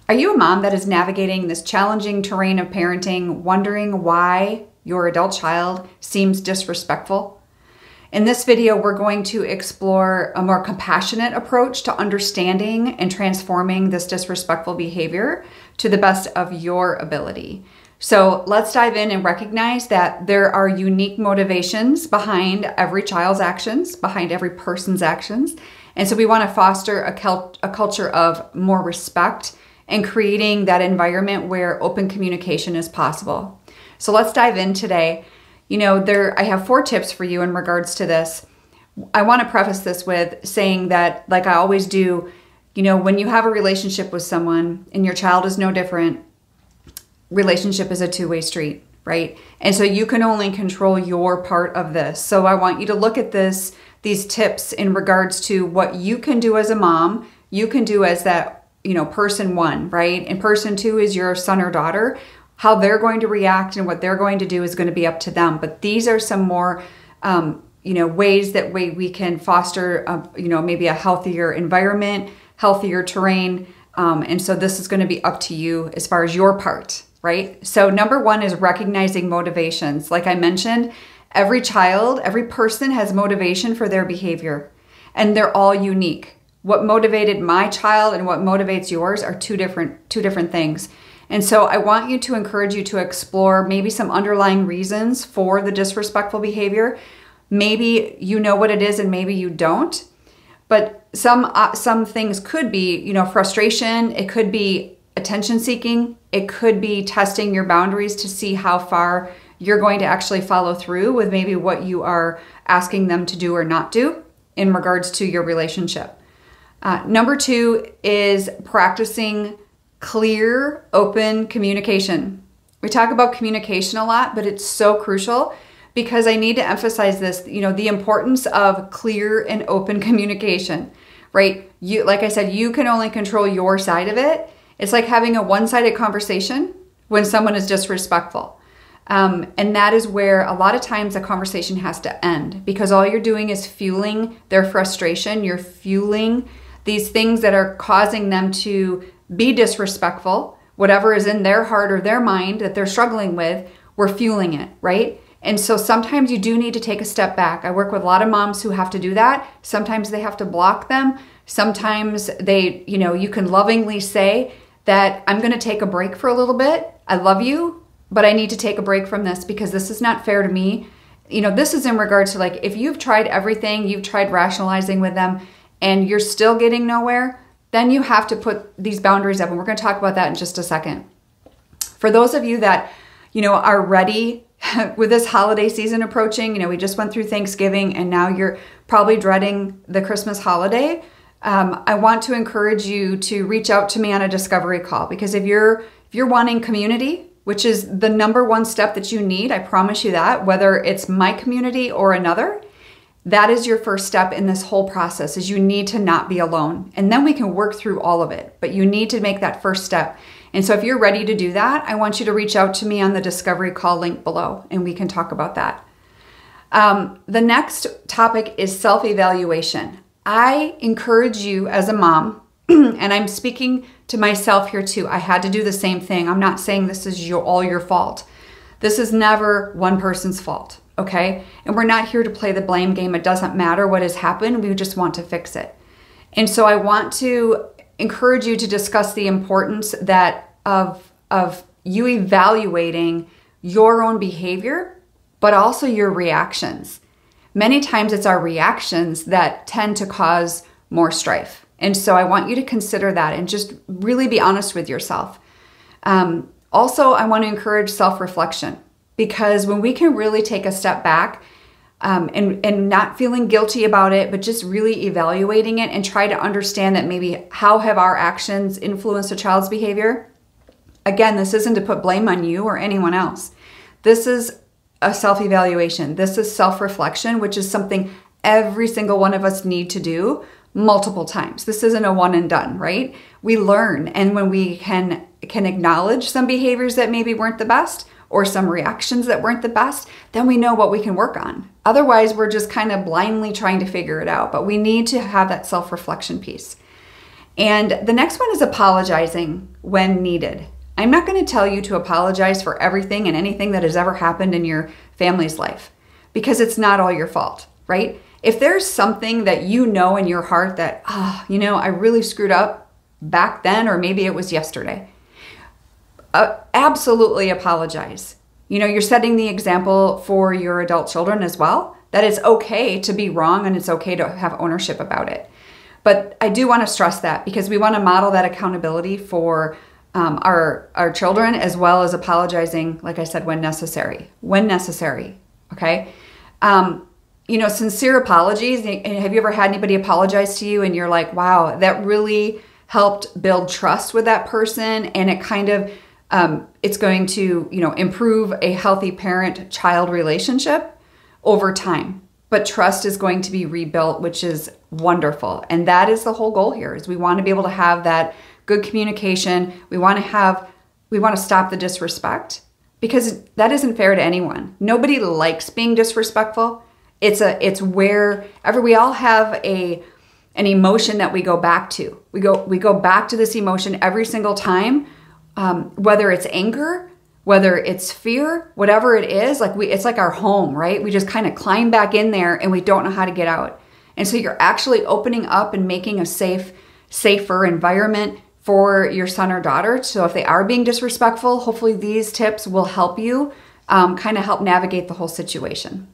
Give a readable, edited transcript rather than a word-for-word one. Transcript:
Are you a mom that is navigating this challenging terrain of parenting, wondering why your adult child seems disrespectful? In this video, we're going to explore a more compassionate approach to understanding and transforming this disrespectful behavior to the best of your ability. So let's dive in and recognize that there are unique motivations behind every child's actions, behind every person's actions. And so we want to foster a culture of more respect and creating that environment where open communication is possible. So let's dive in today. You know, I have 4 tips for you in regards to this. I want to preface this with saying that, like I always do, you know, when you have a relationship with someone and your child is no different, relationship is a two-way street, right? And so you can only control your part of this. So I want you to look at these tips in regards to what you can do as a mom, you can do as that, you know, person 1, right? And person 2 is your son or daughter. How they're going to react and what they're going to do is going to be up to them. But these are some more, you know, ways that we can foster, you know, maybe a healthier environment, healthier terrain. And so this is going to be up to you as far as your part, right? So number 1 is recognizing motivations. Like I mentioned, every child, every person has motivation for their behavior, and they're all unique. What motivated my child and what motivates yours are two different things. And so I want you to encourage you to explore maybe some underlying reasons for the disrespectful behavior. Maybe you know what it is and maybe you don't. But some things could be, you know, frustration. It could be attention seeking. It could be testing your boundaries to see how far you're going to actually follow through with maybe what you are asking them to do or not do in regards to your relationship. Number 2 is practicing clear, open communication. We talk about communication a lot, but it's so crucial because I need to emphasize this, you know, the importance of clear and open communication, right? Like I said, you can only control your side of it. It's like having a one-sided conversation when someone is disrespectful. And that is where a lot of times a conversation has to end because all you're doing is fueling their frustration. You're fueling these things that are causing them to be disrespectful. Whatever is in their heart or their mind that they're struggling with, we're fueling it, right? And so sometimes you do need to take a step back. I work with a lot of moms who have to do that. Sometimes they have to block them. Sometimes they, you know, you can lovingly say that I'm going to take a break for a little bit. I love you, but I need to take a break from this because this is not fair to me. You know, this is in regards to, like, if you've tried everything, you've tried rationalizing with them and you're still getting nowhere, then you have to put these boundaries up. And we're going to talk about that in just a second. For those of you that, you know, are ready with this holiday season approaching, you know, we just went through Thanksgiving and now you're probably dreading the Christmas holiday. I want to encourage you to reach out to me on a discovery call because if you're wanting community, which is the number 1 step that you need, I promise you that, whether it's my community or another, that is your first step in this whole process, is you need to not be alone. And then we can work through all of it, but you need to make that first step. And so if you're ready to do that, I want you to reach out to me on the discovery call link below and we can talk about that. The next topic is self-evaluation. I encourage you as a mom, and I'm speaking to myself here too. I had to do the same thing. I'm not saying this is all your fault. This is never one person's fault. Okay? And we're not here to play the blame game. It doesn't matter what has happened. We just want to fix it. And so I want to encourage you to discuss the importance of you evaluating your own behavior, but also your reactions. Many times it's our reactions that tend to cause more strife. And so I want you to consider that and just really be honest with yourself. Also, I want to encourage self-reflection. Because when we can really take a step back and not feeling guilty about it, but just really evaluating it and try to understand that maybe how have our actions influenced a child's behavior? Again, this isn't to put blame on you or anyone else. This is a self-evaluation. This is self-reflection, which is something every single one of us need to do multiple times. This isn't a one and done, right? We learn. And when we can acknowledge some behaviors that maybe weren't the best, or some reactions that weren't the best, then we know what we can work on. Otherwise, we're just kind of blindly trying to figure it out. But we need to have that self-reflection piece. And the next one is apologizing when needed. I'm not going to tell you to apologize for everything and anything that has ever happened in your family's life, because it's not all your fault, right? If there's something that you know in your heart that, I really screwed up back then, or maybe it was yesterday, absolutely apologize. You're setting the example for your adult children as well, that it's okay to be wrong and it's okay to have ownership about it. But I do want to stress that, because we want to model that accountability for our children, as well as apologizing, like I said, when necessary, okay? Sincere apologies. Have you ever had anybody apologize to you and you're like, wow, that really helped build trust with that person, and it kind of, it's going to, improve a healthy parent-child relationship over time. But trust is going to be rebuilt, which is wonderful. And that is the whole goal here, is we want to be able to have that good communication. We want to stop the disrespect, because that isn't fair to anyone. Nobody likes being disrespectful. It's wherever we all have an emotion that we go back to. We go back to this emotion every single time, whether it's anger, whether it's fear, whatever it is. It's like our home, right? We just kind of climb back in there and we don't know how to get out. And so you're actually opening up and making a safer environment for your son or daughter. So if they are being disrespectful, hopefully these tips will help you kind of help navigate the whole situation.